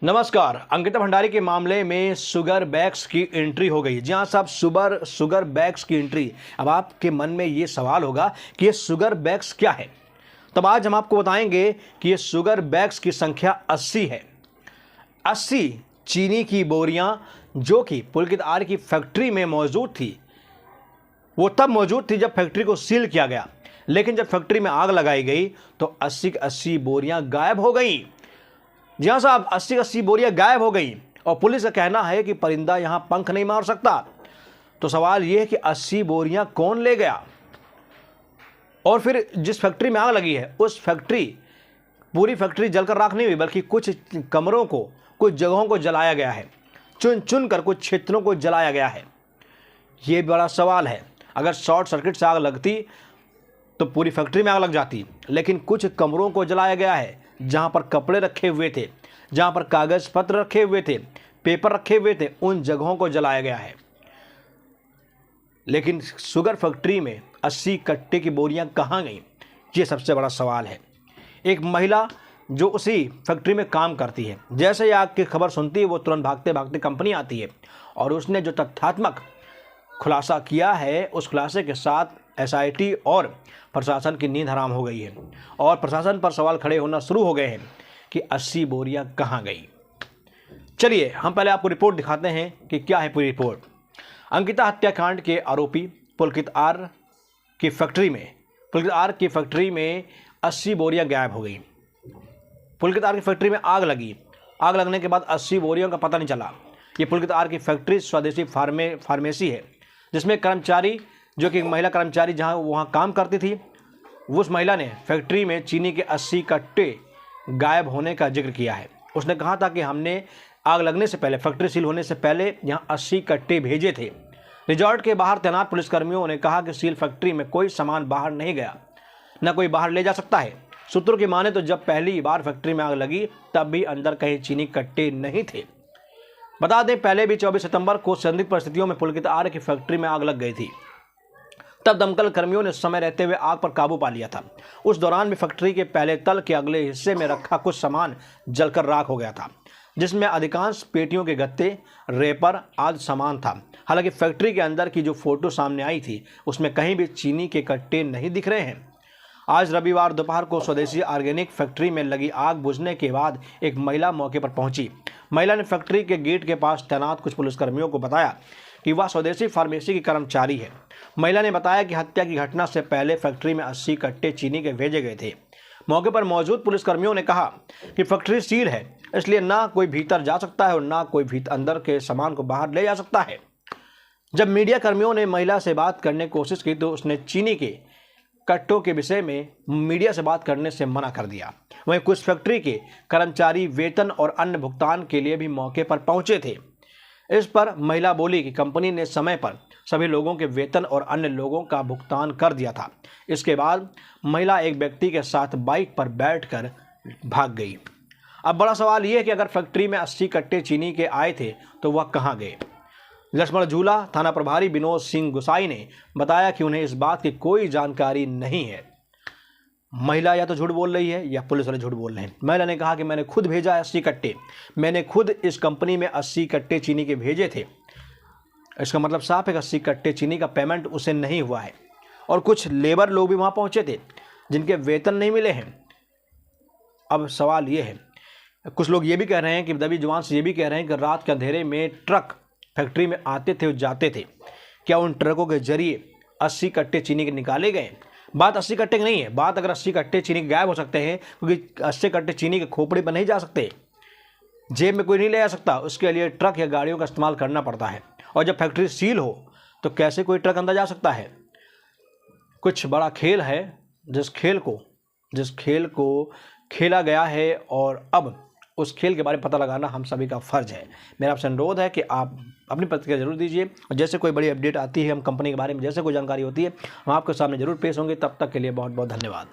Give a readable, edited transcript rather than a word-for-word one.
नमस्कार। अंकिता भंडारी के मामले में शुगर बैग्स की एंट्री हो गई। जी हाँ साहब, शुगर बैग्स की एंट्री। अब आपके मन में ये सवाल होगा कि ये शुगर बैग्स क्या है। तब आज हम आपको बताएंगे कि ये शुगर बैग्स की संख्या 80 है। 80 चीनी की बोरियां जो कि पुलकित आर की फैक्ट्री में मौजूद थी। वो तब मौजूद थी जब फैक्ट्री को सील किया गया, लेकिन जब फैक्ट्री में आग लगाई गई तो 80 की 80 बोरियां गायब हो गई। जी हाँ साहब, 80 बोरियां गायब हो गई और पुलिस का कहना है कि परिंदा यहां पंख नहीं मार सकता। तो सवाल यह है कि 80 बोरियां कौन ले गया। और फिर जिस फैक्ट्री में आग लगी है उस पूरी फैक्ट्री जलकर राख नहीं हुई, बल्कि कुछ कमरों को, कुछ जगहों को जलाया गया है। चुन चुन कर कुछ क्षेत्रों को जलाया गया है। ये बड़ा सवाल है। अगर शॉर्ट सर्किट से आग लगती तो पूरी फैक्ट्री में आग लग जाती, लेकिन कुछ कमरों को जलाया गया है जहां पर कपड़े रखे हुए थे, जहां पर कागज पत्र रखे हुए थे, पेपर रखे हुए थे, उन जगहों को जलाया गया है। लेकिन शुगर फैक्ट्री में 80 कट्टे की बोरियां कहां गईं, ये सबसे बड़ा सवाल है। एक महिला जो उसी फैक्ट्री में काम करती है, जैसे ही आग की खबर सुनती है वो तुरंत भागते भागते कंपनी आती है और उसने जो तथ्यात्मक खुलासा किया है, उस खुलासे के साथ एसआईटी और प्रशासन की नींद हराम हो गई है और प्रशासन पर सवाल खड़े होना शुरू हो गए हैं कि 80 बोरियां कहां गई। चलिए हम पहले आपको रिपोर्ट दिखाते हैं कि क्या है पूरी रिपोर्ट। अंकिता हत्याकांड के आरोपी पुलकित आर की फैक्ट्री में 80 बोरियां गायब हो गई। पुलकित आर की फैक्ट्री में आग लगी। आग लगने के बाद 80 बोरियों का पता नहीं चला। ये पुलकित आर की फैक्ट्री स्वदेशी फार्मेसी है, जिसमें कर्मचारी, जो कि महिला कर्मचारी जहां वहां काम करती थी, उस महिला ने फैक्ट्री में चीनी के 80 कट्टे गायब होने का जिक्र किया है। उसने कहा था कि हमने आग लगने से पहले, फैक्ट्री सील होने से पहले यहां 80 कट्टे भेजे थे। रिजॉर्ट के बाहर तैनात पुलिसकर्मियों ने कहा कि सील फैक्ट्री में कोई सामान बाहर नहीं गया, न कोई बाहर ले जा सकता है। सूत्रों की माने तो जब पहली बार फैक्ट्री में आग लगी तब भी अंदर कहीं चीनी कट्टे नहीं थे। बता दें, पहले भी 24 सितंबर को संदिग्ध परिस्थितियों में पुलकित आर की फैक्ट्री में आग लग गई थी। तब दमकल कर्मियों ने समय रहते हुए आग पर काबू पा लिया था। उस दौरान भी फैक्ट्री के पहले तल के अगले हिस्से में रखा कुछ सामान जलकर राख हो गया था, जिसमें अधिकांश पेटियों के गत्ते, रेपर आदि सामान था। हालांकि फैक्ट्री के अंदर की जो फोटो सामने आई थी उसमें कहीं भी चीनी के कट्टे नहीं दिख रहे हैं। आज रविवार दोपहर को स्वदेशी ऑर्गेनिक फैक्ट्री में लगी आग बुझने के बाद एक महिला मौके पर पहुंची। महिला ने फैक्ट्री के गेट के पास तैनात कुछ पुलिसकर्मियों को बताया कि वह स्वदेशी फार्मेसी की कर्मचारी है। महिला ने बताया कि हत्या की घटना से पहले फैक्ट्री में 80 कट्टे चीनी के भेजे गए थे। मौके पर मौजूद पुलिसकर्मियों ने कहा कि फैक्ट्री सील है, इसलिए ना कोई भीतर जा सकता है और ना कोई अंदर के सामान को बाहर ले जा सकता है। जब मीडिया कर्मियों ने महिला से बात करने की कोशिश की तो उसने चीनी के कट्टों के विषय में मीडिया से बात करने से मना कर दिया। वहीं कुछ फैक्ट्री के कर्मचारी वेतन और अन्य भुगतान के लिए भी मौके पर पहुंचे थे। इस पर महिला बोली कि कंपनी ने समय पर सभी लोगों के वेतन और अन्य लोगों का भुगतान कर दिया था। इसके बाद महिला एक व्यक्ति के साथ बाइक पर बैठकर भाग गई। अब बड़ा सवाल यह है कि अगर फैक्ट्री में 80 कट्टे चीनी के आए थे तो वह कहां गए। लक्ष्मण झूला थाना प्रभारी विनोद सिंह गुसाई ने बताया कि उन्हें इस बात की कोई जानकारी नहीं है। महिला या तो झूठ बोल रही है या पुलिस वाले झूठ बोल रहे हैं। महिला ने कहा कि मैंने खुद भेजा 80 कट्टे, मैंने खुद इस कंपनी में 80 कट्टे चीनी के भेजे थे। इसका मतलब साफ है कि 80 कट्टे चीनी का पेमेंट उसे नहीं हुआ है। और कुछ लेबर लोग भी वहां पहुंचे थे जिनके वेतन नहीं मिले हैं। अब सवाल ये है, कुछ लोग ये भी कह रहे हैं कि दबी जुबान से ये भी कह रहे हैं कि रात के अंधेरे में ट्रक फैक्ट्री में आते थे और जाते थे, क्या उन ट्रकों के जरिए 80 कट्टे चीनी के निकाले गए। बात 80 कट्टे की नहीं है, बात अगर 80 कट्टे चीनी के गायब हो सकते हैं, क्योंकि 80 कट्टे चीनी के खोपड़े पर नहीं जा सकते, जेब में कोई नहीं ले जा सकता, उसके लिए ट्रक या गाड़ियों का इस्तेमाल करना पड़ता है। और जब फैक्ट्री सील हो तो कैसे कोई ट्रक अंदर जा सकता है। कुछ बड़ा खेल है जिस खेल को खेला गया है और अब उस खेल के बारे में पता लगाना हम सभी का फर्ज है। मेरा आपसे अनुरोध है कि आप अपनी प्रतिक्रिया जरूर दीजिए और जैसे कोई बड़ी अपडेट आती है, हम कंपनी के बारे में जैसे कोई जानकारी होती है, हम आपके सामने जरूर पेश होंगे। तब तक के लिए बहुत बहुत धन्यवाद।